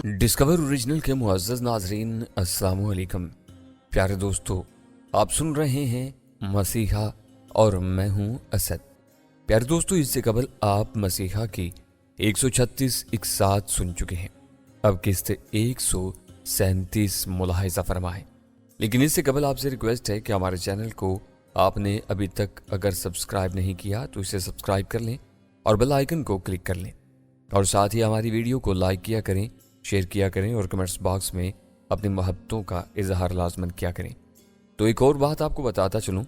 Discover original के मुअज़्ज़ज़ नाज़रीन अस्सलाम वालेकुम। प्यारे दोस्तों, आप सुन रहे हैं मसीहा और मैं हूं असद। प्यारे दोस्तों, इससे कबल आप मसीहा की 136 इक़सात सुन चुके हैं। अब किस्त 137 मुलाहिज़ा फरमाएं। लेकिन इससे कबल आपसे रिक्वेस्ट है कि हमारे चैनल को आपने अभी तक अगर सब्सक्राइब नहीं किया तो इसे सब्सक्राइब कर लें और बेल आइकन को क्लिक कर लें, और साथ ही हमारी वीडियो को लाइक किया करें, शेयर किया करें और कमेंट्स बॉक्स में अपनी मोहब्बतों का इजहार लाजमन किया करें। तो एक और बात आपको बताता चलूं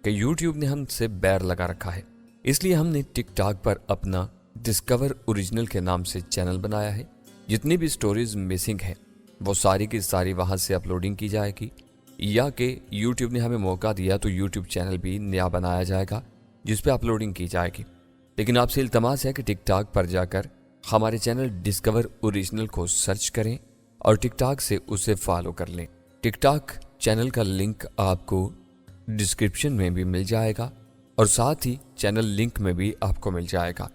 कि YouTube ने हमसे बैर लगा रखा है, इसलिए हमने टिकटॉक पर अपना डिस्कवर ओरिजिनल के नाम से चैनल बनाया है। जितनी भी स्टोरीज मिसिंग है वो सारी की सारी वहां से अपलोडिंग की जाएगी, या कि YouTube ने हमें मौका दिया तो YouTube चैनल भी नया बनाया जाएगा जिस पे अपलोडिंग की जाएगी। लेकिन आपसे इल्तमास है कि टिकटॉक पर जाकर हमारे चैनल डिस्कवर ओरिजिनल को सर्च करें और टिकटॉक से उसे फॉलो कर लें। टिकटॉक चैनल का लिंक आपको डिस्क्रिप्शन में भी मिल जाएगा और साथ ही चैनल लिंक में भी आपको मिल जाएगा।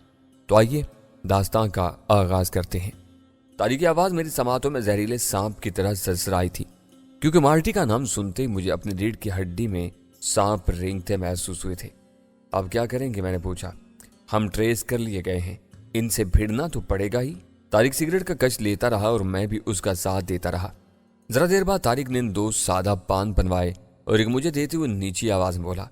तो आइए दास्तान का आगाज करते हैं। तारीकी आवाज़ मेरी समातों में जहरीले सांप की तरह सरसराई थी, क्योंकि मार्टी का नाम सुनते ही मुझे अपनी रीढ़ की हड्डी में सांप रेंगते महसूस हुए थे। अब क्या करेंगे, मैंने पूछा। हम ट्रेस कर लिए गए हैं, इनसे भिड़ना तो पड़ेगा ही। तारिक सिगरेट का कच लेता रहा और मैं भी उसका साथ देता रहा। जरा देर बाद तारिक ने 2 सादा पान बनवाए और एक मुझे देते हुए नीची आवाज में बोला,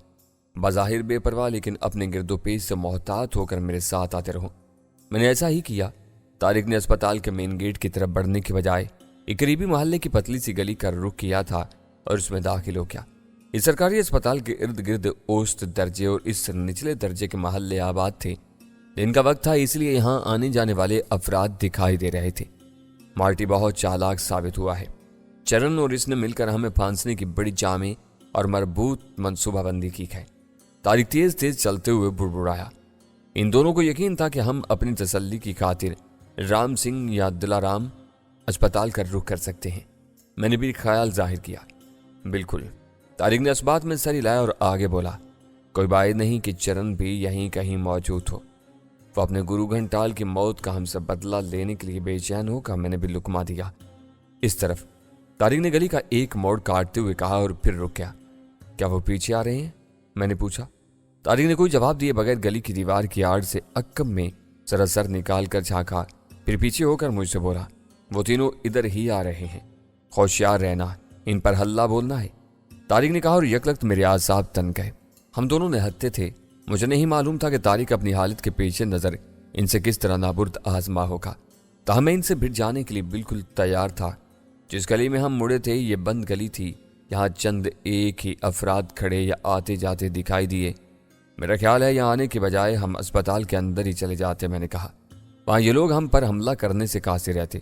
बज़ाहिर बेपरवाह लेकिन अपने गिरदोपेश से मोहतात होकर मेरे साथ आते रहो। मैंने ऐसा ही किया। तारिक ने अस्पताल के मेन गेट की तरफ बढ़ने के बजाय एक करीबी मोहल्ले की पतली सी गली का रुख किया था और उसमें दाखिल हो गया। इस सरकारी अस्पताल के इर्द गिर्द औसत दर्जे और इस निचले दर्जे के मोहल्ले आबाद थे। दिन का वक्त था, इसलिए यहाँ आने जाने वाले अफराद दिखाई दे रहे थे। मार्टी बहुत चालाक साबित हुआ है। चरण और इसने मिलकर हमें फांसने की बड़ी जामे और मरबूत मंसूबाबंदी की है। तारिक तेज तेज चलते हुए बुड़बुड़ाया। इन दोनों को यकीन था कि हम अपनी तसल्ली की खातिर राम सिंह या दिलाराम अस्पताल का रुख कर सकते हैं। मैंने भी ख्याल जाहिर किया। बिल्कुल। तारिक ने इस बात में सर हिलाया और आगे बोला, कोई बात नहीं कि चरण भी यहीं कहीं मौजूद हो। वो अपने गुरु घंटाल की मौत का हमसे बदला लेने के लिए बेचैन होगा। मैंने भी लुकमा दिया। इस तरफ तारिक ने गली का एक मोड़ काटते हुए कहा और फिर रुक गया। क्या वो पीछे आ रहे हैं, मैंने पूछा। तारिक ने कोई जवाब दिए बगैर गली की दीवार की आड़ से अक्कम में जरा सर निकाल कर झांका, फिर पीछे होकर मुझसे बोला, वो तीनों इधर ही आ रहे हैं, होशियार रहना, इन पर हल्ला बोलना है। तारिक ने कहा और यकलख्त मेरे आसाब तन गए। हम दोनों निहत्ते थे। मुझे नहीं मालूम था कि तारिक अपनी हालत के पेशे नजर इनसे किस तरह नाबुर्द आजमा होगा। तो मैं इनसे भिड़ जाने के लिए बिल्कुल तैयार था। जिस गली में हम मुड़े थे ये बंद गली थी। यहाँ चंद एक ही अफराद खड़े या आते जाते दिखाई दिए। मेरा ख्याल है यहाँ आने के बजाय हम अस्पताल के अंदर ही चले जाते। मैंने कहा, वहाँ ये लोग हम पर हमला करने से कासिर रहते।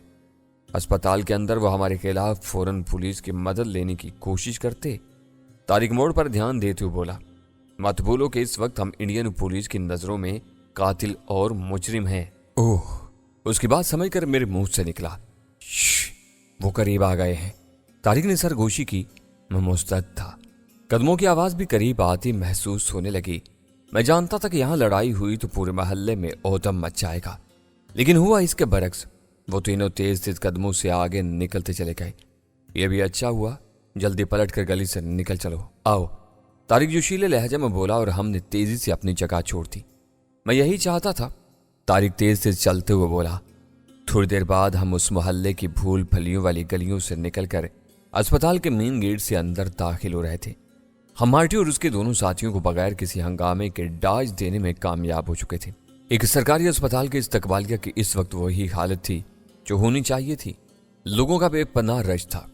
अस्पताल के अंदर वो हमारे खिलाफ फौरन पुलिस की मदद लेने की कोशिश करते। तारिक मोड़ पर ध्यान देते हुए बोला, मत भूलो कि इस वक्त हम इंडियन पुलिस की नजरों में कातिल और मुजरिम हैं। ओह, उसकी बात समझकर मेरे मुंह से निकला, वो करीब आ गए हैं। तारिक ने सरगोशी की। मैं मुस्तैद था। कदमों की आवाज भी करीब आती महसूस होने लगी। मैं जानता था कि यहाँ लड़ाई हुई तो पूरे मोहल्ले में औदम मच जाएगा, लेकिन हुआ इसके बरक्स। वो तीनों तेज तेज कदमों से आगे निकलते चले गए। यह भी अच्छा हुआ, जल्दी पलट कर गली से निकल चलो, आओ, तारिक जोशीले लहजे में बोला और हमने तेजी से अपनी जगह छोड़ दी। मैं यही चाहता था, तारिक तेज तेज चलते हुए बोला। थोड़ी देर बाद हम उस मोहल्ले की भूल भलियों वाली गलियों से निकलकर अस्पताल के मेन गेट से अंदर दाखिल हो रहे थे। हम मार्टी और उसके दोनों साथियों को बगैर किसी हंगामे के डाज देने में कामयाब हो चुके थे। एक सरकारी अस्पताल के इस्तकबालिया की इस वक्त वही हालत थी जो होनी चाहिए थी। लोगों का बेपनाह रश था।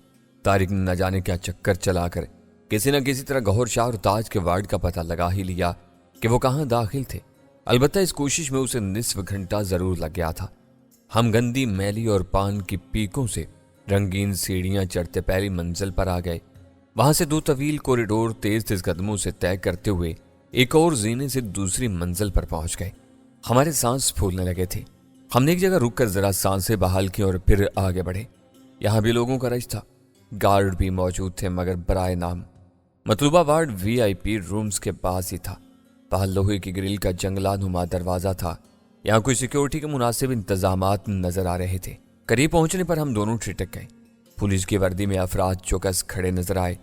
तारिक ने न जाने क्या चक्कर चलाकर किसी न किसी तरह गौहर शाह और ताज के वार्ड का पता लगा ही लिया कि वो कहाँ दाखिल थे। अलबत्ता इस कोशिश में उसे निस्फ घंटा जरूर लग गया था। हम गंदी मैली और पान की पीकों से रंगीन सीढ़ियां चढ़ते पहली मंजिल पर आ गए। वहां से 2 तवील कॉरिडोर तेज तेज कदमों से तय करते हुए एक और जीने से दूसरी मंजिल पर पहुंच गए। हमारे सांस फूलने लगे थे। हमने एक जगह रुककर जरा सांसें बहाल की और फिर आगे बढ़े। यहाँ भी लोगों का रश था। गार्ड भी मौजूद थे, मगर बराए नाम। मतलूबा वार्ड VIP रूम्स के पास ही था। बाहर लोहे की ग्रिल का जंगला नुमा दरवाजा था। यहाँ कोई सिक्योरिटी के मुनासिब इंतजामात नजर आ रहे थे। करीब पहुंचने पर हम दोनों ठिठक गए। पुलिस की वर्दी में अफराद चौकस खड़े नजर आए।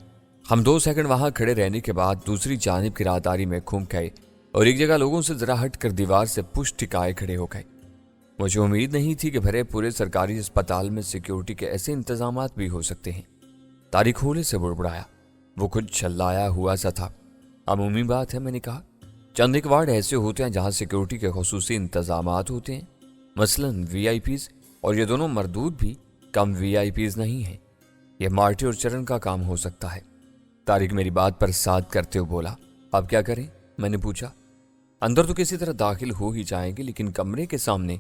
हम 2 सेकंड वहां खड़े रहने के बाद दूसरी जानिब की राहदारी में घूम गए और एक जगह लोगों से जरा हट कर दीवार से पुष्ट टिकाए खड़े हो गए। मुझे उम्मीद नहीं थी कि भरे पूरे सरकारी अस्पताल में सिक्योरिटी के ऐसे इंतजाम भी हो सकते हैं। तारिक होले से बुड़बुड़ाया। वो कुछ छल्लाया हुआ सा था। अमूमी बात है, मैंने कहा। चंद एक वार्ड ऐसे होते हैं जहां सिक्योरिटी के खुसूसी इंतजामात होते हैं, मसलन वीआईपीज, और ये दोनों मरदूद भी कम वीआईपीज नहीं हैं। यह मार्टी और चरण का काम हो सकता है। तारिक मेरी बात पर साथ करते हुए बोला। अब क्या करें? मैंने पूछा। अंदर तो किसी तरह दाखिल हो ही जाएंगे, लेकिन कमरे के सामने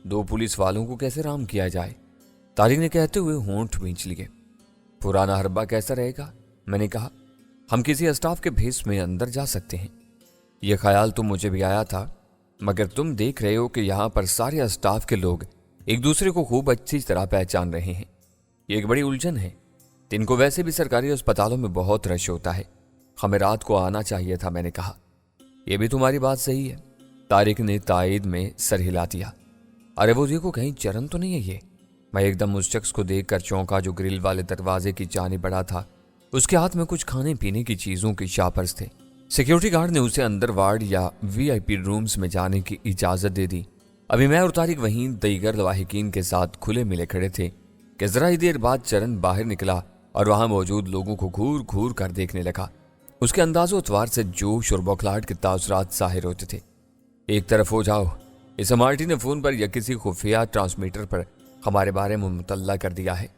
2 पुलिस वालों को कैसे राम किया जाए? तारिक ने कहते हुए होंठ भींच लिए। पुराना हरबा कैसा रहेगा? मैंने कहा। हम किसी स्टाफ के भेस में अंदर जा सकते हैं। यह ख्याल तो मुझे भी आया था, मगर तुम देख रहे हो कि यहाँ पर सारे स्टाफ के लोग एक दूसरे को खूब अच्छी तरह पहचान रहे हैं। ये एक बड़ी उलझन है। दिन को वैसे भी सरकारी अस्पतालों में बहुत रश होता है। हमें रात को आना चाहिए था, मैंने कहा। यह भी तुम्हारी बात सही है। तारिक ने तायद में सर हिला दिया। अरे वो देखो, कहीं चरण तो नहीं है ये? मैं एकदम उस शख्स को देखकर चौंका जो ग्रिल वाले दरवाजे की जानिब बढ़ा था। उसके हाथ में कुछ खाने पीने की चीजों के शापर्स थे। सिक्योरिटी गार्ड ने उसे अंदर वार्ड या वीआईपी रूम्स में जाने की इजाजत दे दी। अभी मैं और तारिक वहीं दीगर लवाहिकीन के साथ खुले मिले खड़े थे कि जरा ही देर बाद चरण बाहर निकला और वहां मौजूद लोगों को घूर घूर कर देखने लगा। उसके अंदाजो अतवार से जोश और बौखलाहट के तासुरात जाहिर होते थे। एक तरफ हो जाओ, इस मार्टी ने फोन पर या किसी खुफिया ट्रांसमीटर पर हमारे बारे में मुतल्ला कर दिया है।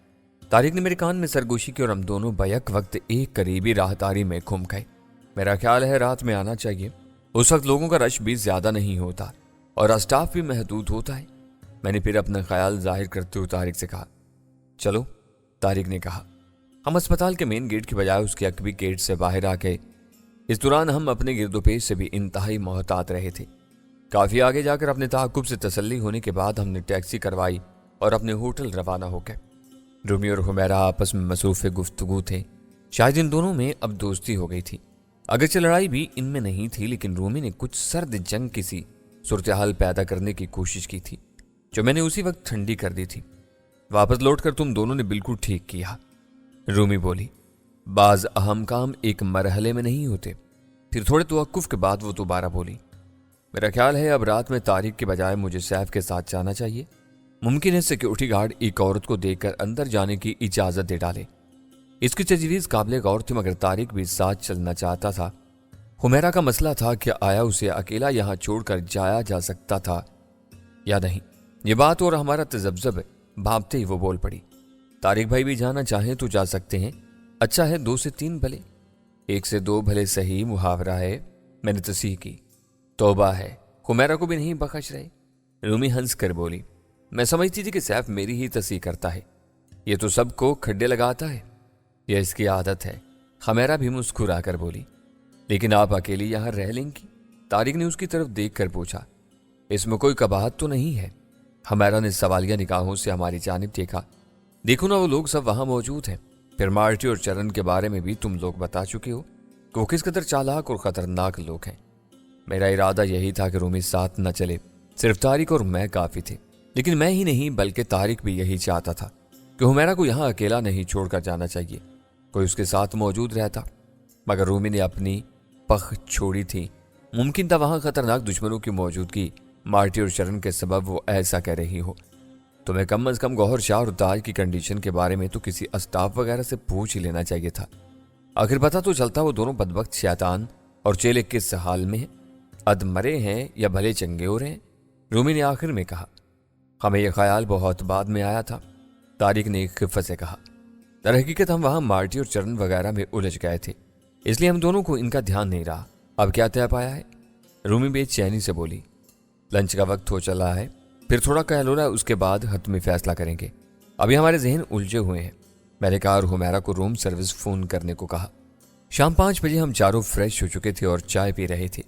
तारिक ने मेरे कान में सरगोशी की और हम दोनों बैक वक्त एक करीबी राहदारी में घूम गए। मेरा ख्याल है रात में आना चाहिए। उस वक्त लोगों का रश भी ज्यादा नहीं होता और स्टाफ भी महदूद होता है। मैंने फिर अपना ख्याल जाहिर करते हुए तारिक से कहा, चलो। तारिक ने कहा। हम अस्पताल के मेन गेट की बजाय उसके अकबी गेट से बाहर आ गए। इस दौरान हम अपने गिरदोपेश से भी इंतहाई मोहतात रहे थे। काफी आगे जाकर अपने ताकुब से तसल्ली होने के बाद हमने टैक्सी करवाई और अपने होटल रवाना हो गए। रूमी और हुमैरा आपस में मसरूफ़ गुफ्तगू थे। शायद इन दोनों में अब दोस्ती हो गई थी। अगरचे लड़ाई भी इनमें नहीं थी, लेकिन रूमी ने कुछ सर्द जंग की सी सूरत हाल पैदा करने की कोशिश की थी, जो मैंने उसी वक्त ठंडी कर दी थी। वापस लौटकर तुम दोनों ने बिल्कुल ठीक किया, रूमी बोली। बाज अहम काम एक मरहले में नहीं होते। फिर थोड़े तवक्कुफ के बाद वो दोबारा बोली, मेरा ख्याल है अब रात में तारिक के बजाय मुझे सैफ के साथ जाना चाहिए। मुमकिन है सिक्योरिटी गार्ड एक औरत को देखकर अंदर जाने की इजाजत दे डाले। इसकी तजवीज़ काबिल गौर थी, मगर तारिक भी साथ चलना चाहता था। हुमैरा का मसला था कि आया उसे अकेला यहाँ छोड़कर जाया जा सकता था या नहीं। ये बात और हमारा तजब्जब भापते ही वो बोल पड़ी, तारिक भाई भी जाना चाहें तो जा सकते हैं। अच्छा है 2 से 3 भले, 1 से 2 भले सही मुहावरा है। मैंने तसीह की। तौबा है, हुमैरा को भी नहीं बख्श रहे। रूमी हंस कर बोली, मैं समझती थी कि सैफ मेरी ही तसीह करता है। ये तो सबको खड्डे लगाता है, यह इसकी आदत है। हुमैरा भी मुस्कुरा कर बोली, लेकिन आप अकेली यहां रह लेंगी? तारिक ने उसकी तरफ देखकर पूछा। इसमें कोई कबाहत तो नहीं है? हुमैरा ने सवालिया निगाहों से हमारी जानिब देखा। देखो ना, वो लोग सब वहां मौजूद हैं। फिर मार्टी और चरण के बारे में भी तुम लोग बता चुके हो कि वो किस कदर चालाक और खतरनाक लोग हैं। मेरा इरादा यही था कि रूमी साथ न चले, सिर्फ तारिक और मैं काफी थे। लेकिन मैं ही नहीं बल्कि तारिक भी यही चाहता था कि हुमैरा को यहां अकेला नहीं छोड़कर जाना चाहिए, कोई उसके साथ मौजूद रहता। मगर रूमी ने अपनी पख छोड़ी थी। मुमकिन था वहां खतरनाक दुश्मनों की मौजूदगी मार्टी और शरण के सबब वो ऐसा कह रही हो। तुम्हें कम अज कम गौहर शाह और ताज की कंडीशन के बारे में तो किसी स्टाफ वगैरह से पूछ ही लेना चाहिए था। आखिर पता तो चलता वो दोनों बदबख्त शैतान और चेले किस हाल में हैं, अधमरे हैं या भले चंगे हो रहे हैं। रूमी ने आखिर में कहा। हमें यह ख्याल बहुत बाद में आया था, तारिक ने एक खिफ़त से कहा। दरहकीकत हम वहां मार्टी और चरण वगैरह में उलझ गए थे, इसलिए हम दोनों को इनका ध्यान नहीं रहा। अब क्या तय पाया है? रूमी बेचैनी से बोली। लंच का वक्त हो चला है, फिर थोड़ा कहलोरा, उसके बाद हतमी फैसला करेंगे। अभी हमारे जहन उलझे हुए हैं। मैंने कहा और हुमैरा को रूम सर्विस फोन करने को कहा। शाम 5 बजे हम चारों फ्रेश हो चुके थे और चाय पी रहे थे।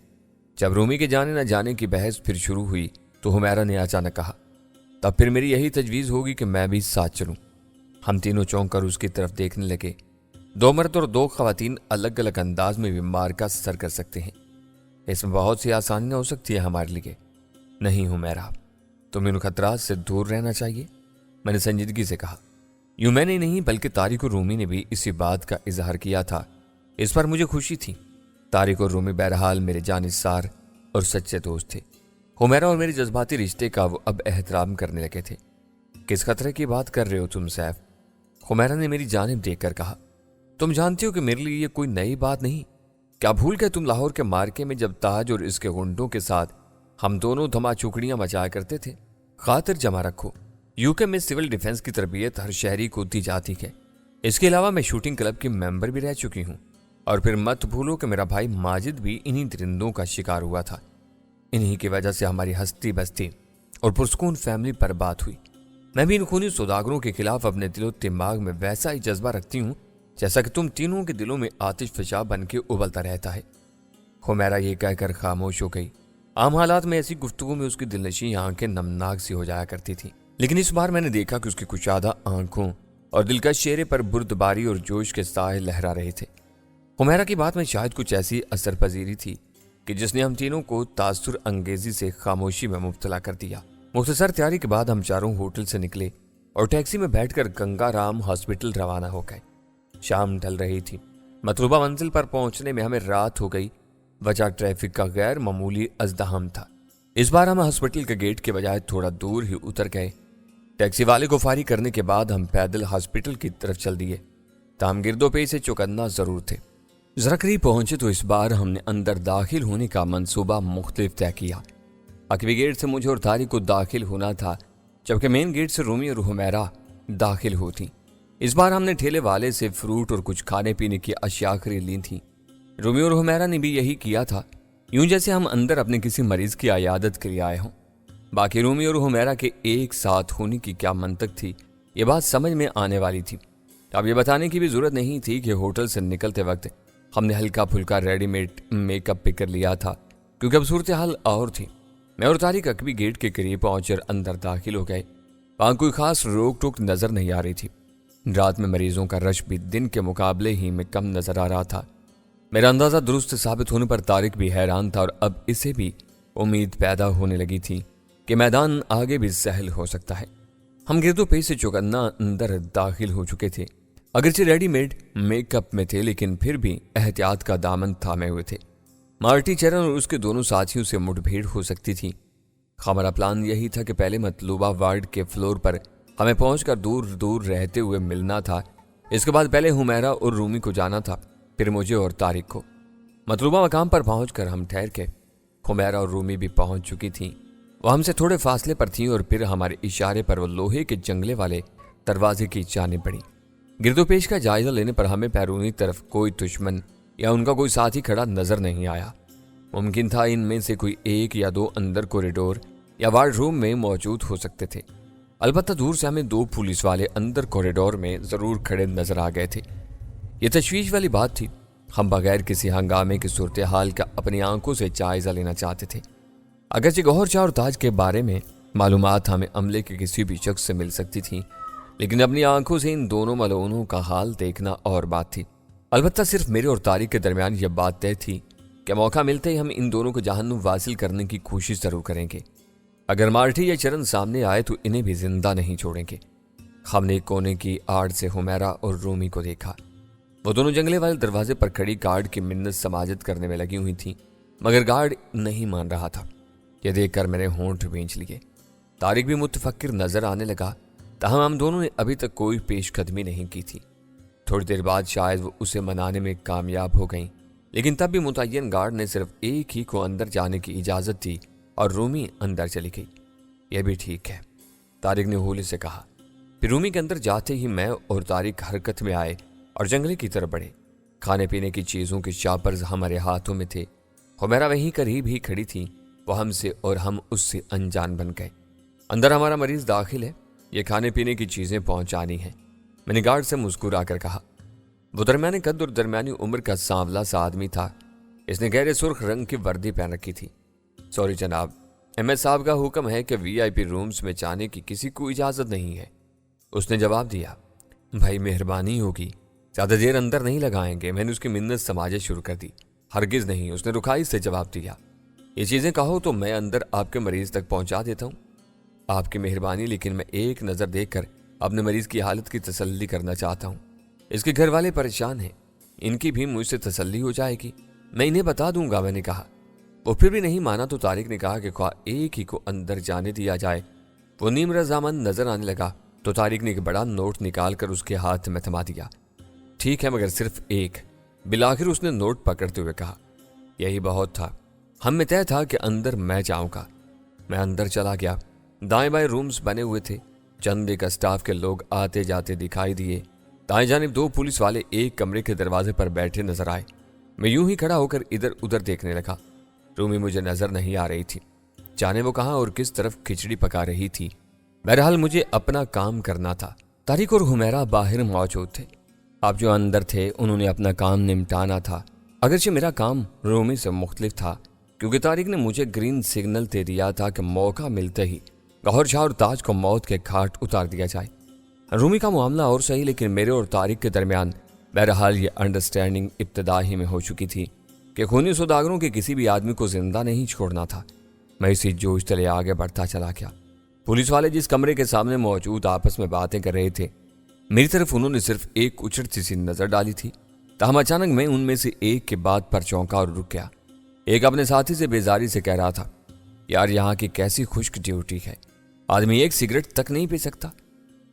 जब रूमी के जाने न जाने की बहस फिर शुरू हुई तो हुमैरा ने अचानक कहा, तब फिर मेरी यही तजवीज़ होगी कि मैं भी साथ चलूं। हम तीनों चौंक कर उसकी तरफ देखने लगे। 2 मर्द और 2 खवातीन अलग अलग अंदाज में भी मार्का सर कर सकते हैं। इसमें बहुत सी आसानी हो सकती है हमारे लिए। नहीं हुमैरा, तुम्हें उन खतरात से दूर रहना चाहिए। मैंने संजीदगी से कहा। यूं मैंने नहीं बल्कि तारिक और रूमी ने भी इसी बात का इजहार किया था। इस पर मुझे खुशी थी। तारिक और रूमी बहरहाल मेरे जानिसार और सच्चे दोस्त थे। हुमैरा और मेरे जज्बाती रिश्ते का वो अब एहतराम करने लगे थे। किस खतरे की बात कर रहे हो तुम सैफ? हुमैरा ने मेरी जानिब देखकर कहा। तुम जानती हो कि मेरे लिए ये कोई नई बात नहीं। क्या भूल गए तुम लाहौर के मार्के में जब ताज और इसके गुंडों के साथ हम दोनों धमाचुकड़ियां मचाया करते थे? खातिर जमा रखो, यूके में सिविल डिफेंस की तरबियत हर शहरी को दी जाती है। इसके अलावा मैं शूटिंग क्लब की मेंबर भी रह चुकी हूँ। और फिर मत भूलो कि मेरा भाई माजिद भी इन्हीं दरिंदों का शिकार हुआ था। इन्हीं की वजह से हमारी हस्ती बस्ती और पुरस्कून फैमिली पर बात हुई। मैं भी इन खूनी सौदागरों के खिलाफ अपने दिलो दिमाग में वैसा ही जज्बा रखती हूँ जैसा कि तुम तीनों के दिलों में आतिश फिशा बन के उबलता रहता है। हुमैरा ये कहकर खामोश हो गई। आम हालात में ऐसी गुफ्तगू में उसकी दिलनशी आंखें नमनाक सी हो जाया करती थी, लेकिन इस बार मैंने देखा कि उसकी कुशादा आंखों और दिलकश चेहरे पर बुर्दबारी और जोश के साए लहरा रहे थे। हुमैरा की बात में शायद कुछ ऐसी असर पजीरी थी कि जिसने हम तीनों को तासुर अंगेजी से खामोशी में मुब्तला कर दिया। मुख्तसर तैयारी के बाद हम चारों होटल से निकले और टैक्सी में बैठकर गंगाराम हॉस्पिटल रवाना हो गए। शाम ढल रही थी। मतलूबा मंजिल पर पहुंचने में हमें रात हो गई। वजह ट्रैफिक का गैर मामूली अज़दहम था। इस बार हम हॉस्पिटल के गेट के बजाय थोड़ा दूर ही उतर गए। टैक्सी वाले को फारी करने के बाद हम पैदल हॉस्पिटल की तरफ चल दिए। ताम गिरदोपे से चौकन्ना जरूर थे। जरा करीब पहुंचे तो इस बार हमने अंदर दाखिल होने का मंसूबा मुख्तलिफ तय किया। अकवी गेट से मुझे और तारिक को दाखिल होना था, जबकि मेन गेट से रूमी और हुमैरा दाखिल होती। इस बार हमने ठेले वाले से फ्रूट और कुछ खाने पीने की अशिया खरीद ली थी। रूमी और हुमैरा ने भी यही किया था, यूं जैसे हम अंदर अपने किसी मरीज की आयादत के लिए आए हों। बाकी रूमी और हुमैरा के एक साथ होने की क्या मंतक थी, ये बात समझ में आने वाली थी। अब ये बताने की भी जरूरत नहीं थी कि होटल से निकलते वक्त हमने हल्का फुल्का रेडीमेड मेकअप भी कर लिया था, क्योंकि अब सूरत हाल और थी। मैं और तारिक अकवी गेट के करीब पहुंचकर अंदर दाखिल हो गए। वहां कोई खास रोक टोक नजर नहीं आ रही थी। रात में मरीजों का रश भी दिन के मुकाबले ही में कम नजर आ रहा था। मेरा अंदाजा दुरुस्त साबित होने पर तारिक भी हैरान था और अब इसे भी उम्मीद पैदा होने लगी थी कि मैदान आगे भी सहल हो सकता है। हम गिरदो पेश से चौकन्ना अंदर दाखिल हो चुके थे। अगरचे रेडीमेड मेकअप में थे, लेकिन फिर भी एहतियात का दामन थामे हुए थे। मार्टी चरण और उसके दोनों साथियों से मुठभेड़ हो सकती थी। हमारा प्लान यही था कि पहले मतलूबा वार्ड के फ्लोर पर हमें पहुंचकर दूर दूर रहते हुए मिलना था। इसके बाद पहले हुमैरा और रूमी को जाना था, फिर मुझे और तारिक को। मतलूबा मकाम पर पहुंचकर हम ठहर के। हुमैरा और रूमी भी पहुंच चुकी थीं। वह हमसे थोड़े फासले पर थीं और फिर हमारे इशारे पर वो लोहे के जंगले वाले दरवाजे की जानिब बढ़ी। गिरदोपेश का जायजा लेने पर हमें बैरूनी तरफ कोई दुश्मन या उनका कोई साथी खड़ा नजर नहीं आया। मुमकिन था इनमें से कोई एक या दो अंदर कॉरिडोर या वार्ड रूम में मौजूद हो सकते थे। अलबत्ता दूर से हमें दो पुलिस वाले अंदर कॉरिडोर में जरूर खड़े नजर आ गए थे। ये तशवीश वाली बात थी। हम बगैर किसी हंगामे की सूरत हाल का अपनी आंखों से जायजा लेना चाहते थे। अगरचे गौहर शाह और ताज के बारे में मालूमात हमें अमले के किसी भी शख्स से मिल सकती थी, लेकिन अपनी आंखों से इन दोनों मलूनों का हाल देखना और बात थी। अलबत्ता सिर्फ मेरे और तारिक के दरमियान यह बात तय थी कि मौका मिलते ही हम इन दोनों को जहन्नुम वासिल करने की कोशिश जरूर करेंगे। अगर मार्टी या चरण सामने आए तो इन्हें भी जिंदा नहीं छोड़ेंगे। हमने एक कोने की आड़ से हुमैरा और रूमी को देखा। वो दोनों जंगले वाले दरवाजे पर खड़ी गार्ड की मिन्नत समाजत करने में लगी हुई थी, मगर गार्ड नहीं मान रहा था। यह देखकर मैंने होंठ भींच लिए। तारिक भी मुतफक्किर नजर आने लगा। ताहम हम दोनों ने अभी तक कोई पेशकदमी नहीं की थी। थोड़ी देर बाद शायद वो उसे मनाने में कामयाब हो गई, लेकिन तब भी मुतय्यन गार्ड ने सिर्फ एक ही को अंदर जाने की इजाजत दी और रूमी अंदर चली गई। यह भी ठीक है, तारिक ने होली से कहा। फिर रूमी के अंदर जाते ही मैं और तारिक हरकत में आए और जंगले की तरफ बढ़े। खाने पीने की चीजों के चापर्स हमारे हाथों में थे। हुमैरा वहीं करीब ही खड़ी थी। वो हमसे और हम उससे अनजान बन गए। अंदर हमारा मरीज दाखिल है, ये खाने पीने की चीजें पहुंचानी है, मैंने गार्ड से मुस्कुरा कर कहा। वो दरमियाने कद और दरमियानी उम्र का सांवला सा आदमी था। इसने गहरे सुर्ख रंग की वर्दी पहन रखी थी। सॉरी जनाब, एमएस साहब का हुक्म है कि वीआईपी रूम्स में जाने की किसी को इजाजत नहीं है, उसने जवाब दिया। भाई मेहरबानी होगी, ज्यादा देर अंदर नहीं लगाएंगे, मैंने उसकी मिन्नत समाजत शुरू कर दी। हरगिज नहीं, उसने रुखाई से जवाब दिया। ये चीजें कहो तो मैं अंदर आपके मरीज तक पहुंचा देता हूँ। آپ کی مہربانی، لیکن میں ایک نظر دیکھ کر اپنے مریض کی حالت کی تسلی کرنا چاہتا ہوں۔ اس کے گھر والے پریشان ہیں، ان کی بھی مجھ سے تسلی ہو جائے گی۔ میں انہیں بتا دوں گا، میں نے کہا۔ وہ پھر بھی نہیں مانا تو طارق نے کہا کہ خواہ ایک ہی کو اندر جانے دیا جائے۔ وہ نیم رضامند نظر آنے لگا تو طارق نے ایک بڑا نوٹ نکال کر اس کے ہاتھ میں تھما دیا۔ ٹھیک ہے، مگر صرف ایک۔ بالآخر اس نے نوٹ پکڑتے ہوئے کہا۔ یہی بہت تھا۔ ہم میں طے تھا کہ اندر میں جاؤں گا۔ میں اندر چلا گیا۔ دائیں بائیں رومز بنے ہوئے تھے۔ چند ایک اسٹاف کے لوگ آتے جاتے دکھائی دیے۔ دائیں جانب 2 پولیس والے ایک کمرے کے دروازے پر بیٹھے نظر آئے۔ میں یوں ہی کھڑا ہو کر ادھر ادھر دیکھنے لگا۔ رومی مجھے نظر نہیں آ رہی تھی، جانے وہ کہاں اور کس طرف کھچڑی پکا رہی تھی۔ بہرحال مجھے اپنا کام کرنا تھا۔ طارق اور حمیرہ باہر موجود تھے۔ اب جو اندر تھے انہوں نے اپنا کام نمٹانا تھا۔ اگرچہ میرا کام رومی سے مختلف تھا، کیونکہ طارق نے مجھے گرین سگنل دے دیا تھا کہ موقع ملتے ہی گوہر شاہ اور تاج کو موت کے گھاٹ اتار دیا جائے۔ رومی کا معاملہ اور صحیح، لیکن میرے اور طارق کے درمیان بہرحال یہ انڈرسٹینڈنگ ابتدا ہی میں ہو چکی تھی کہ خونی سوداگروں کے کسی بھی آدمی کو زندہ نہیں چھوڑنا تھا۔ میں اسی جوش تلے آگے بڑھتا چلا گیا۔ پولیس والے جس کمرے کے سامنے موجود آپس میں باتیں کر رہے تھے، میری طرف انہوں نے صرف ایک اچھڑتی سی نظر ڈالی تھی۔ تاہم اچانک میں ان میں سے ایک کے بات پر چونکا اور رک گیا۔ ایک اپنے ساتھی سے بیزاری سے کہہ رہا تھا، یار یہاں کی کیسی خشک ڈیوٹی ہے، آدمی ایک سگریٹ تک نہیں پی سکتا۔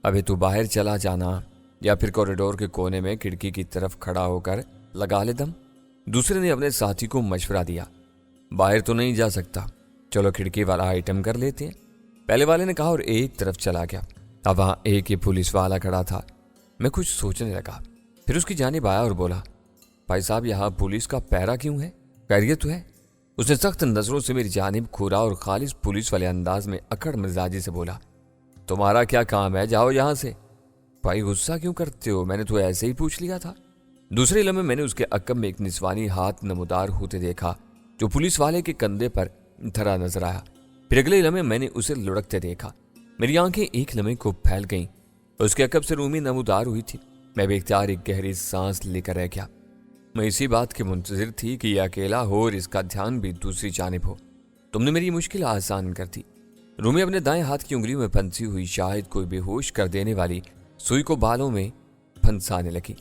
ابھی تو باہر چلا جانا یا پھر کوریڈور کے کونے میں کھڑکی کی طرف کھڑا ہو کر لگا لے دم۔ دوسرے نے اپنے ساتھی کو مشورہ دیا، باہر تو نہیں جا سکتا، چلو کھڑکی والا آئٹم کر لیتے ہیں۔ پہلے والے نے کہا اور ایک طرف چلا گیا۔ اب وہاں ایک ہی پولیس والا کھڑا تھا۔ میں کچھ سوچنے لگا، پھر اس کی جانب آیا اور بولا، بھائی صاحب یہاں پولیس کا پہرا کیوں ہے؟ خیریت تو ہے؟ اس نے سخت نظروں سے میری جانب گھورا اور خالص پولیس والے انداز میں اکڑ مزاجی سے بولا، تمہارا کیا کام ہے، جاؤ یہاں سے۔ بھائی غصہ کیوں کرتے ہو، میں نے تو ایسے ہی پوچھ لیا تھا۔ دوسرے لمحے میں نے اس کے عقب میں ایک نسوانی ہاتھ نمودار ہوتے دیکھا جو پولیس والے کے کندھے پر دھرا نظر آیا۔ پھر اگلے لمحے میں نے اسے لڑکتے دیکھا۔ میری آنکھیں ایک لمحے کو پھیل گئیں۔ اس کے عقب سے رومی نمودار ہوئی تھی۔ میں بے اختیار ایک گہری سانس لے کر رہ گیا۔ میں اسی بات کے منتظر تھی کہ یہ اکیلا ہو اور اس کا دھیان بھی دوسری جانب ہو۔ تم نے میری مشکل آسان کر دی۔ رومی اپنے دائیں ہاتھ کی انگلیوں میں پھنسی ہوئی شاید کوئی بے ہوش کر دینے والی سوئی کو بالوں میں پھنسانے لگی۔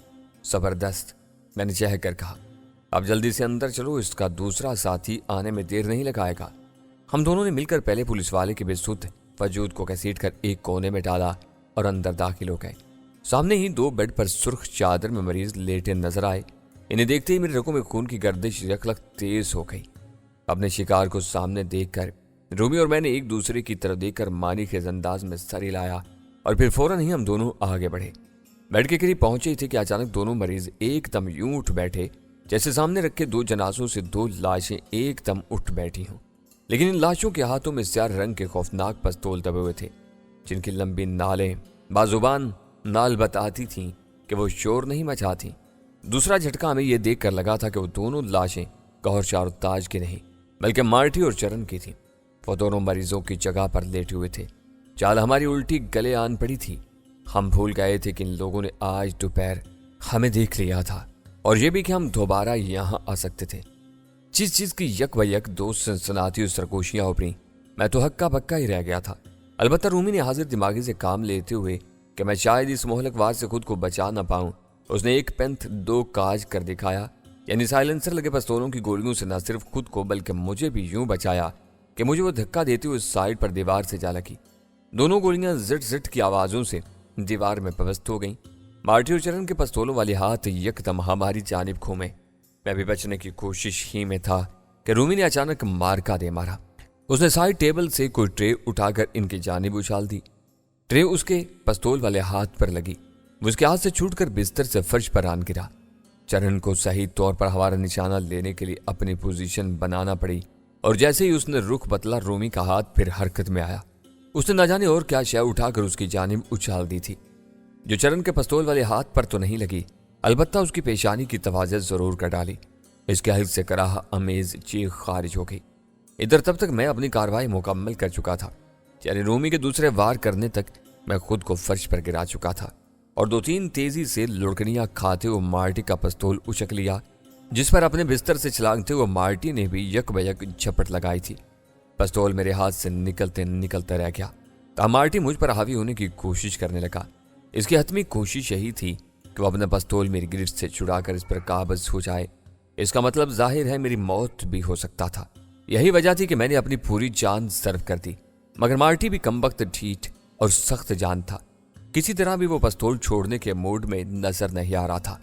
زبردست، میں نے چہہ کر کہا، اب جلدی سے اندر چلو، اس کا دوسرا ساتھی آنے میں دیر نہیں لگائے گا۔ ہم دونوں نے مل کر پہلے پولیس والے کے بے سدھ وجود کو گھسیٹ کر ایک کونے میں ڈالا اور اندر داخل ہو گئے۔ سامنے ہی 2 بیڈ پر سرخ چادر میں مریض لیٹے نظر آئے۔ انہیں دیکھتے ہی میرے رگوں میں خون کی گردش یکلخ تیز ہو گئی۔ اپنے شکار کو سامنے دیکھ کر رومی اور میں نے ایک دوسرے کی طرف دیکھ کر مانی خیز انداز میں سر ہلایا اور پھر فوراً ہی ہم دونوں آگے بڑھے۔ بیڈ کے قریب پہنچے ہی تھے کہ اچانک دونوں مریض ایک دم یوں اٹھ بیٹھے جیسے سامنے رکھے 2 جنازوں سے 2 لاشیں ایک دم اٹھ بیٹھی ہوں۔ لیکن ان لاشوں کے ہاتھوں میں سیاہ رنگ کے خوفناک پستول دبے ہوئے تھے، جن کی لمبی نالیں بازوبان نال بتاتی تھیں کہ وہ شور نہیں مچاتی۔ دوسرا جھٹکا ہمیں یہ دیکھ کر لگا تھا کہ وہ دونوں لاشیں گوہر شاہ اور تاج کی نہیں بلکہ مارٹی اور چرن کی تھیں۔ وہ دونوں مریضوں کی جگہ پر لیٹے ہوئے تھے۔ چال ہماری الٹی گلے آن پڑی تھی۔ ہم بھول گئے تھے کہ ان لوگوں نے آج دوپہر ہمیں دیکھ لیا تھا اور یہ بھی کہ ہم دوبارہ یہاں آ سکتے تھے۔ جس چیز کی یک و یک 2 سنسناتی اور سرگوشیاں ابھریں، میں تو ہکا بکا ہی رہ گیا تھا۔ البتہ رومی نے حاضر دماغی سے کام لیتے ہوئے کہ میں شاید اس مہلک وار سے خود کو بچا نہ پاؤں، اس نے ایک پینتھ 2 کاج کر دکھایا، یعنی سائلنسر لگے پستولوں کی گولیوں سے نہ صرف خود کو بلکہ مجھے بھی یوں بچایا کہ مجھے وہ دھکا دیتے ہوئے سائڈ پر دیوار سے جا لگی۔ دونوں گولیاں زٹ زٹ کی آوازوں سے دیوار میں پوست ہو گئیں۔ مارٹی اور چرن کے پستولوں والے ہاتھ یکدم ہماری جانب گھومے۔ میں بھی بچنے کی کوشش ہی میں تھا کہ رومی نے اچانک مارکا دے مارا۔ اس نے سائڈ ٹیبل سے کوئی ٹرے اٹھا کر ان کی جانب اچھال دی۔ ٹرے اس کے پستول والے ہاتھ پر لگی، وہ اس کے ہاتھ سے چھوٹ کر بستر سے فرش پر آن گرا۔ چرن کو صحیح طور پر ہمارا نشانہ لینے کے لیے اپنی پوزیشن بنانا پڑی، اور جیسے ہی اس نے رخ بدلا رومی کا ہاتھ پھر حرکت میں آیا۔ اس نے نہ جانے اور کیا شے اٹھا کر اس کی جانب اچھال دی تھی، جو چرن کے پستول والے ہاتھ پر تو نہیں لگی، البتہ اس کی پیشانی کی توازن ضرور کر ڈالی۔ اس کے حلق سے کراہ امیز چیخ خارج ہو گئی۔ ادھر تب تک میں اپنی کارروائی مکمل کر چکا تھا، یعنی رومی کے دوسرے وار کرنے تک میں خود کو فرش پر گرا چکا تھا اور 2-3 تیزی سے لڑکنیاں کھاتے ہوئے مارٹی کا پستول اچک لیا، جس پر اپنے بستر سے چھلانگتے ہوئے مارٹی نے بھی یک بیک جھپٹ لگائی تھی۔ پستول میرے ہاتھ سے نکلتے نکلتا رہ گیا۔ मार्टी मुझ पर हावी होने की कोशिश करने लगा। इसकी हतमी कोशिश यही थी कि वो अपना पिस्तौल मेरी गिरफ्त से छुड़ाकर इस पर काबज हो जाए। इसका मतलब जाहिर है मेरी मौत भी हो सकता था। यही वजह थी कि मैंने अपनी पूरी जान सर्व कर दी। मगर मार्टी भी कमबख्त ढीठ और सख्त जान था। किसी तरह भी वो पिस्तौल छोड़ने के मूड में नजर नहीं आ रहा था।